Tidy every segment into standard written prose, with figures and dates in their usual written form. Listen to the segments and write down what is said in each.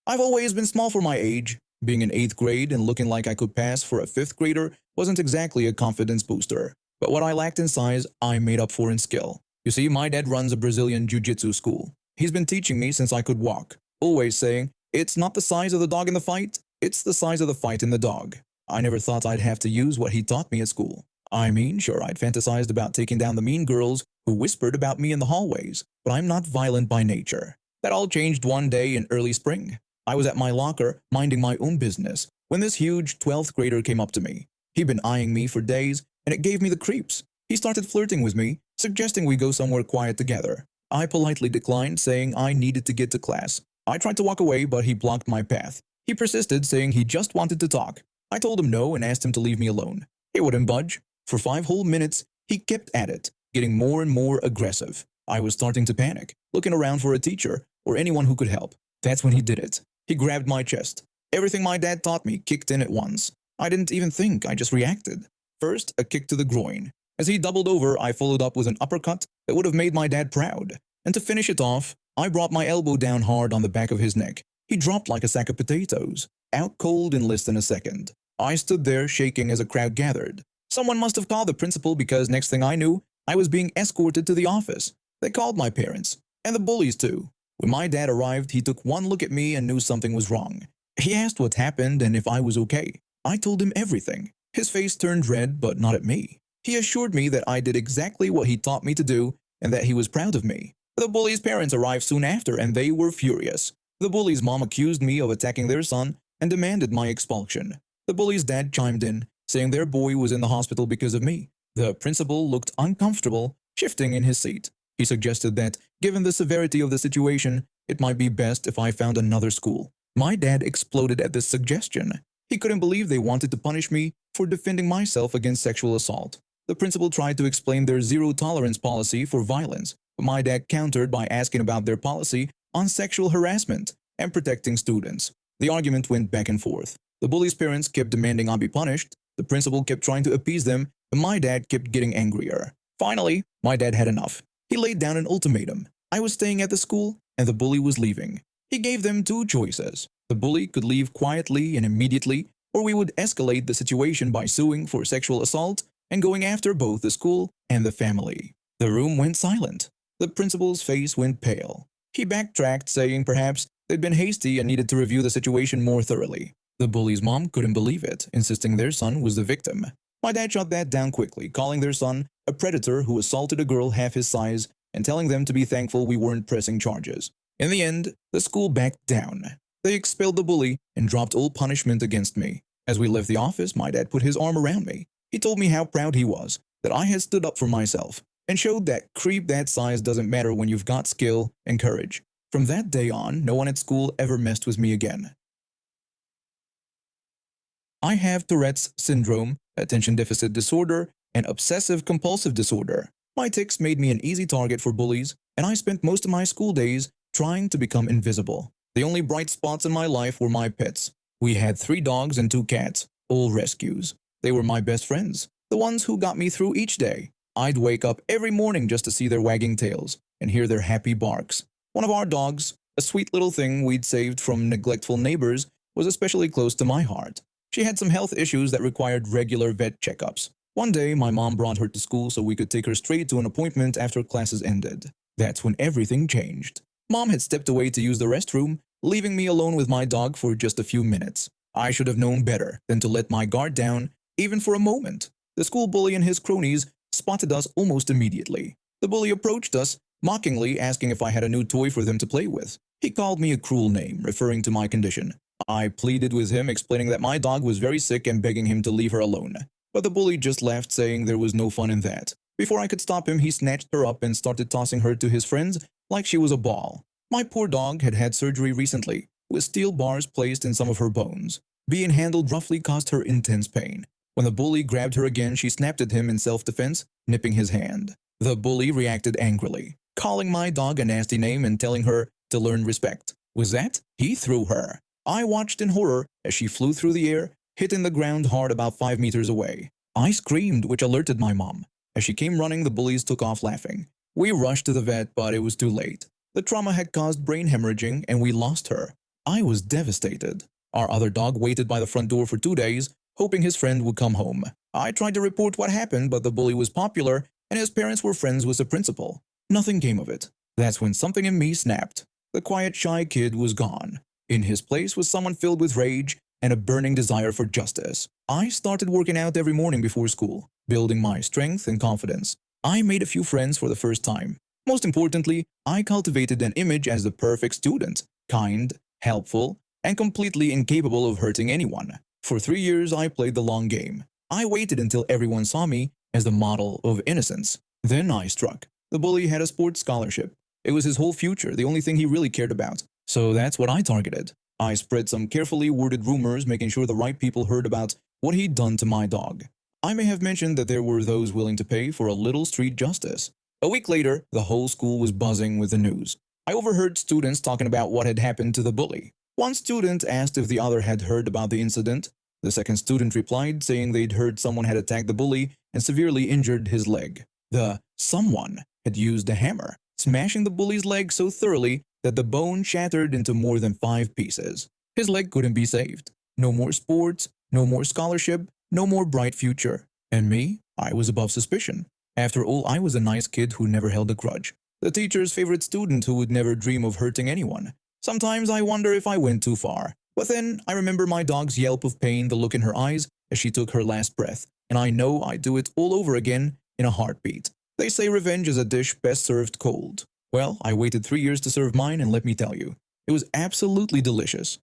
I've always been small for my age. Being in 8th grade and looking like I could pass for a 5th grader wasn't exactly a confidence booster. But what I lacked in size, I made up for in skill. You see, my dad runs a Brazilian jiu-jitsu school. He's been teaching me since I could walk, always saying, it's not the size of the dog in the fight, it's the size of the fight in the dog. I never thought I'd have to use what he taught me at school. I mean, sure, I'd fantasized about taking down the mean girls who whispered about me in the hallways, but I'm not violent by nature. That all changed one day in early spring. I was at my locker, minding my own business, when this huge 12th grader came up to me. He'd been eyeing me for days, and it gave me the creeps. He started flirting with me, suggesting we go somewhere quiet together. I politely declined, saying I needed to get to class. I tried to walk away, but he blocked my path. He persisted, saying he just wanted to talk. I told him no and asked him to leave me alone. He wouldn't budge. For 5 whole minutes, he kept at it, getting more and more aggressive. I was starting to panic, looking around for a teacher or anyone who could help. That's when he did it. He grabbed my chest. Everything my dad taught me kicked in at once. I didn't even think, I just reacted. First, a kick to the groin. As he doubled over, I followed up with an uppercut that would have made my dad proud. And to finish it off, I brought my elbow down hard on the back of his neck. He dropped like a sack of potatoes, out cold in less than a second. I stood there shaking as a crowd gathered. Someone must have called the principal because next thing I knew, I was being escorted to the office. They called my parents, and the bullies too. When my dad arrived, he took one look at me and knew something was wrong. He asked what happened and if I was okay. I told him everything. His face turned red, but not at me. He assured me that I did exactly what he taught me to do and that he was proud of me. The bullies' parents arrived soon after and they were furious. The bullies' mom accused me of attacking their son and demanded my expulsion. The bullies' dad chimed in, saying their boy was in the hospital because of me. The principal looked uncomfortable, shifting in his seat. He suggested that, given the severity of the situation, it might be best if I found another school. My dad exploded at this suggestion. He couldn't believe they wanted to punish me for defending myself against sexual assault. The principal tried to explain their zero-tolerance policy for violence, but my dad countered by asking about their policy on sexual harassment and protecting students. The argument went back and forth. The bullies' parents kept demanding I be punished, the principal kept trying to appease them, and my dad kept getting angrier. Finally, my dad had enough. He laid down an ultimatum. I was staying at the school, and the bully was leaving. He gave them 2 choices. The bully could leave quietly and immediately, or we would escalate the situation by suing for sexual assault and going after both the school and the family. The room went silent. The principal's face went pale. He backtracked, saying perhaps they'd been hasty and needed to review the situation more thoroughly. The bully's mom couldn't believe it, insisting their son was the victim. My dad shut that down quickly, calling their son a predator who assaulted a girl half his size and telling them to be thankful we weren't pressing charges. In the end, the school backed down. They expelled the bully and dropped all punishment against me. As we left the office, my dad put his arm around me. He told me how proud he was, that I had stood up for myself, and showed that creep that size doesn't matter when you've got skill and courage. From that day on, no one at school ever messed with me again. I have Tourette's syndrome, attention deficit disorder, and obsessive-compulsive disorder. My tics made me an easy target for bullies, and I spent most of my school days trying to become invisible. The only bright spots in my life were my pets. We had 3 dogs and 2 cats, all rescues. They were my best friends, the ones who got me through each day. I'd wake up every morning just to see their wagging tails and hear their happy barks. One of our dogs, a sweet little thing we'd saved from neglectful neighbors, was especially close to my heart. She had some health issues that required regular vet checkups. One day, my mom brought her to school so we could take her straight to an appointment after classes ended. That's when everything changed. Mom had stepped away to use the restroom, leaving me alone with my dog for just a few minutes. I should have known better than to let my guard down, even for a moment. The school bully and his cronies spotted us almost immediately. The bully approached us, mockingly asking if I had a new toy for them to play with. He called me a cruel name, referring to my condition. I pleaded with him, explaining that my dog was very sick and begging him to leave her alone. But the bully just laughed, saying there was no fun in that. Before I could stop him, he snatched her up and started tossing her to his friends like she was a ball. My poor dog had had surgery recently, with steel bars placed in some of her bones. Being handled roughly caused her intense pain. When the bully grabbed her again, she snapped at him in self-defense, nipping his hand. The bully reacted angrily, calling my dog a nasty name and telling her to learn respect. With that, he threw her. I watched in horror as she flew through the air, hitting the ground hard about 5 meters away. I screamed, which alerted my mom. As she came running, the bullies took off laughing. We rushed to the vet, but it was too late. The trauma had caused brain hemorrhaging, and we lost her. I was devastated. Our other dog waited by the front door for 2 days, hoping his friend would come home. I tried to report what happened, but the bully was popular and his parents were friends with the principal. Nothing came of it. That's when something in me snapped. The quiet, shy kid was gone. In his place was someone filled with rage and a burning desire for justice. I started working out every morning before school, building my strength and confidence. I made a few friends for the first time. Most importantly, I cultivated an image as the perfect student, kind, helpful, and completely incapable of hurting anyone. For 3 years, I played the long game. I waited until everyone saw me as the model of innocence. Then I struck. The bully had a sports scholarship. It was his whole future, the only thing he really cared about. So that's what I targeted. I spread some carefully worded rumors, making sure the right people heard about what he'd done to my dog. I may have mentioned that there were those willing to pay for a little street justice. A week later, the whole school was buzzing with the news. I overheard students talking about what had happened to the bully. One student asked if the other had heard about the incident. The second student replied, saying they'd heard someone had attacked the bully and severely injured his leg. The someone had used a hammer, smashing the bully's leg so thoroughly that the bone shattered into more than 5 pieces. His leg couldn't be saved. No more sports, no more scholarship, no more bright future. And me? I was above suspicion. After all, I was a nice kid who never held a grudge. The teacher's favorite student who would never dream of hurting anyone. Sometimes I wonder if I went too far. But then I remember my dog's yelp of pain, the look in her eyes as she took her last breath, and I know I'd do it all over again in a heartbeat. They say revenge is a dish best served cold. Well, I waited 3 years to serve mine, and let me tell you, it was absolutely delicious.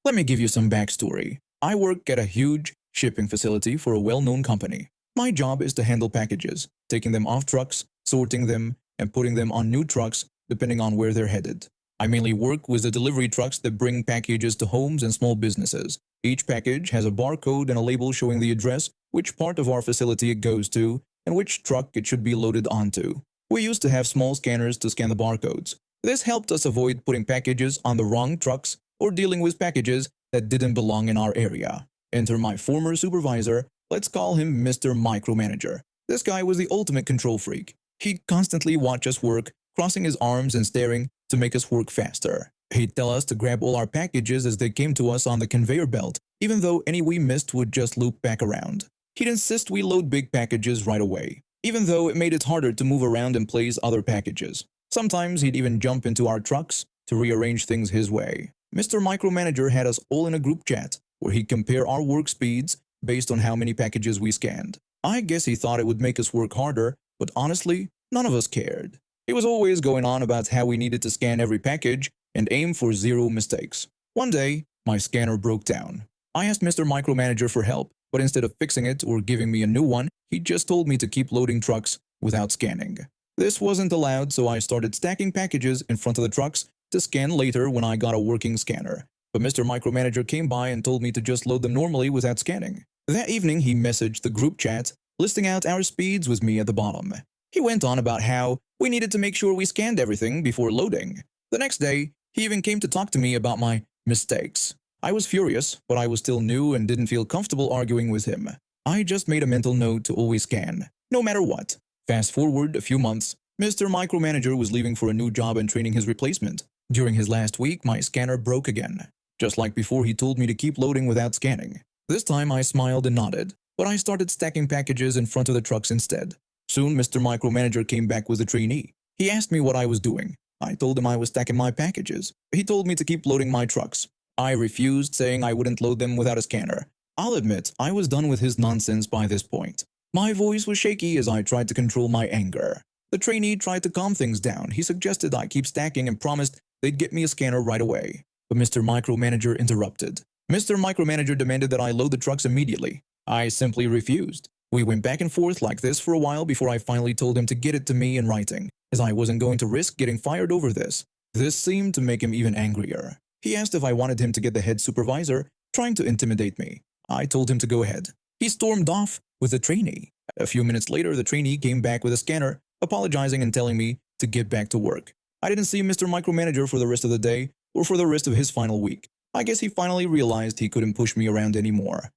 Let me give you some backstory. I work at a huge shipping facility for a well-known company. My job is to handle packages, taking them off trucks, sorting them, and putting them on new trucks depending on where they're headed. I mainly work with the delivery trucks that bring packages to homes and small businesses. Each package has a barcode and a label showing the address, which part of our facility it goes to, and which truck it should be loaded onto. We used to have small scanners to scan the barcodes. This helped us avoid putting packages on the wrong trucks or dealing with packages that didn't belong in our area. Enter my former supervisor, let's call him Mr. Micromanager. This guy was the ultimate control freak. He'd constantly watch us work, crossing his arms and staring to make us work faster. He'd tell us to grab all our packages as they came to us on the conveyor belt, even though any we missed would just loop back around. He'd insist we load big packages right away, even though it made it harder to move around and place other packages. Sometimes he'd even jump into our trucks to rearrange things his way. Mr. Micromanager had us all in a group chat where he'd compare our work speeds based on how many packages we scanned. I guess he thought it would make us work harder, but honestly, none of us cared. He was always going on about how we needed to scan every package and aim for 0 mistakes. One day, my scanner broke down. I asked Mr. Micromanager for help, but instead of fixing it or giving me a new one, he just told me to keep loading trucks without scanning. This wasn't allowed, so I started stacking packages in front of the trucks to scan later when I got a working scanner. But Mr. Micromanager came by and told me to just load them normally without scanning. That evening, he messaged the group chat, listing out our speeds with me at the bottom. He went on about how we needed to make sure we scanned everything before loading. The next day, he even came to talk to me about my mistakes. I was furious, but I was still new and didn't feel comfortable arguing with him. I just made a mental note to always scan, no matter what. Fast forward a few months, Mr. Micromanager was leaving for a new job and training his replacement. During his last week, my scanner broke again. Just like before, he told me to keep loading without scanning. This time I smiled and nodded, but I started stacking packages in front of the trucks instead. Soon, Mr. Micromanager came back with a trainee. He asked me what I was doing. I told him I was stacking my packages. He told me to keep loading my trucks. I refused, saying I wouldn't load them without a scanner. I'll admit, I was done with his nonsense by this point. My voice was shaky as I tried to control my anger. The trainee tried to calm things down. He suggested I keep stacking and promised they'd get me a scanner right away. But Mr. Micromanager interrupted. Mr. Micromanager demanded that I load the trucks immediately. I simply refused. We went back and forth like this for a while before I finally told him to get it to me in writing, as I wasn't going to risk getting fired over this. This seemed to make him even angrier. He asked if I wanted him to get the head supervisor, trying to intimidate me. I told him to go ahead. He stormed off with the trainee. A few minutes later, the trainee came back with a scanner, apologizing and telling me to get back to work. I didn't see Mr. Micromanager for the rest of the day or for the rest of his final week. I guess he finally realized he couldn't push me around anymore.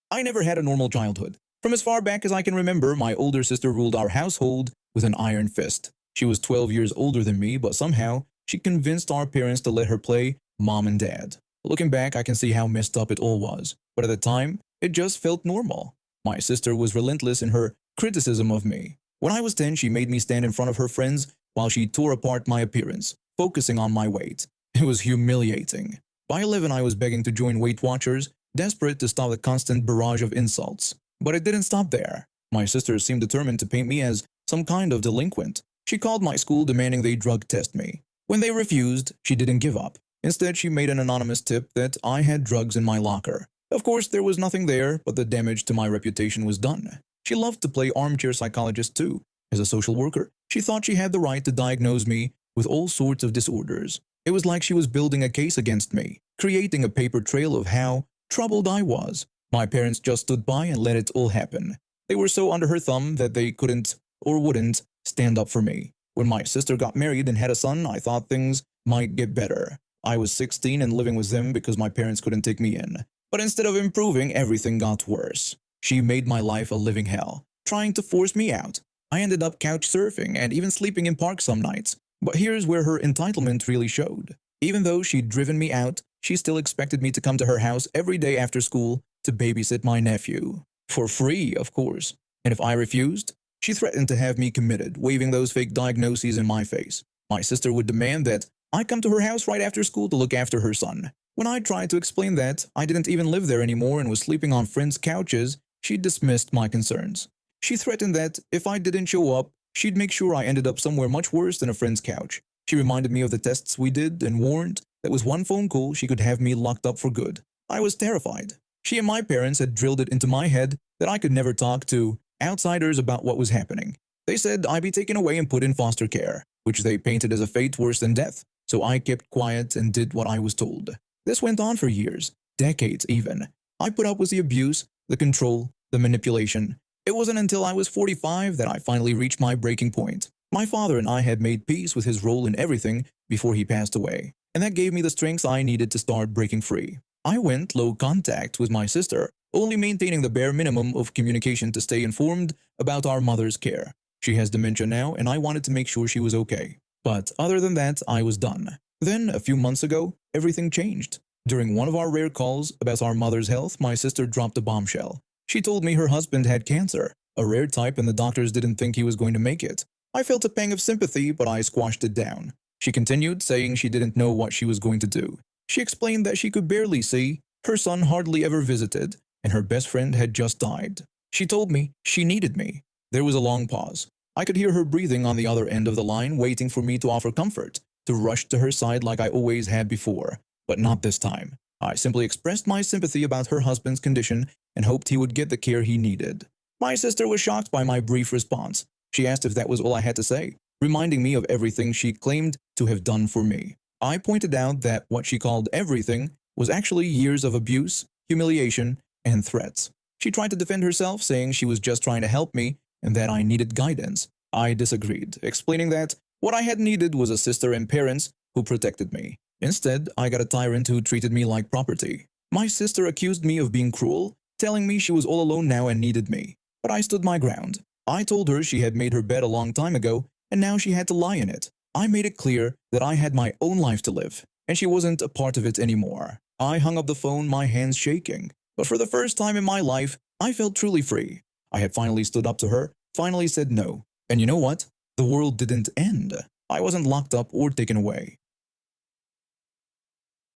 I never had a normal childhood. From as far back as I can remember, my older sister ruled our household with an iron fist. She was 12 years older than me, but somehow she convinced our parents to let her play mom and dad. Looking back, I can see how messed up it all was, but at the time, it just felt normal. My sister was relentless in her criticism of me. When I was 10, she made me stand in front of her friends while she tore apart my appearance, focusing on my weight. It was humiliating. By 11, I was begging to join Weight Watchers, desperate to stop the constant barrage of insults. But it didn't stop there. My sister seemed determined to paint me as some kind of delinquent. She called my school demanding they drug test me. When they refused, she didn't give up. Instead, she made an anonymous tip that I had drugs in my locker. Of course, there was nothing there, but the damage to my reputation was done. She loved to play armchair psychologist too. As a social worker, she thought she had the right to diagnose me with all sorts of disorders. It was like she was building a case against me, creating a paper trail of how troubled I was. My parents just stood by and let it all happen. They were so under her thumb that they couldn't or wouldn't stand up for me. When my sister got married and had a son, I thought things might get better. I was 16 and living with them because my parents couldn't take me in. But instead of improving, everything got worse. She made my life a living hell, trying to force me out. I ended up couch surfing and even sleeping in parks some nights. But here's where her entitlement really showed. Even though she'd driven me out, she still expected me to come to her house every day after school to babysit my nephew. For free, of course. And if I refused, she threatened to have me committed, waving those fake diagnoses in my face. My sister would demand that I come to her house right after school to look after her son. When I tried to explain that I didn't even live there anymore and was sleeping on friends' couches, she dismissed my concerns. She threatened that if I didn't show up, she'd make sure I ended up somewhere much worse than a friend's couch. She reminded me of the tests we did and warned that with one phone call she could have me locked up for good. I was terrified. She and my parents had drilled it into my head that I could never talk to outsiders about what was happening. They said I'd be taken away and put in foster care, which they painted as a fate worse than death. So I kept quiet and did what I was told. This went on for years, decades even. I put up with the abuse, the control, the manipulation. It wasn't until I was 45 that I finally reached my breaking point. My father and I had made peace with his role in everything before he passed away, and that gave me the strength I needed to start breaking free. I went low contact with my sister, only maintaining the bare minimum of communication to stay informed about our mother's care. She has dementia now, and I wanted to make sure she was okay. But other than that, I was done. Then, a few months ago, everything changed. During one of our rare calls about our mother's health, my sister dropped a bombshell. She told me her husband had cancer, a rare type, and the doctors didn't think he was going to make it. I felt a pang of sympathy, but I squashed it down. She continued, saying she didn't know what she was going to do. She explained that she could barely see, her son hardly ever visited, and her best friend had just died. She told me she needed me. There was a long pause. I could hear her breathing on the other end of the line, waiting for me to offer comfort, to rush to her side like I always had before. But not this time. I simply expressed my sympathy about her husband's condition and hoped he would get the care he needed. My sister was shocked by my brief response. She asked if that was all I had to say, reminding me of everything she claimed to have done for me. I pointed out that what she called everything was actually years of abuse, humiliation, and threats. She tried to defend herself, saying she was just trying to help me and that I needed guidance. I disagreed, explaining that what I had needed was a sister and parents who protected me. Instead, I got a tyrant who treated me like property. My sister accused me of being cruel, telling me she was all alone now and needed me. But I stood my ground. I told her she had made her bed a long time ago, and now she had to lie in it. I made it clear that I had my own life to live, and she wasn't a part of it anymore. I hung up the phone, my hands shaking. But for the first time in my life, I felt truly free. I had finally stood up to her, finally said no. And you know what? The world didn't end. I wasn't locked up or taken away.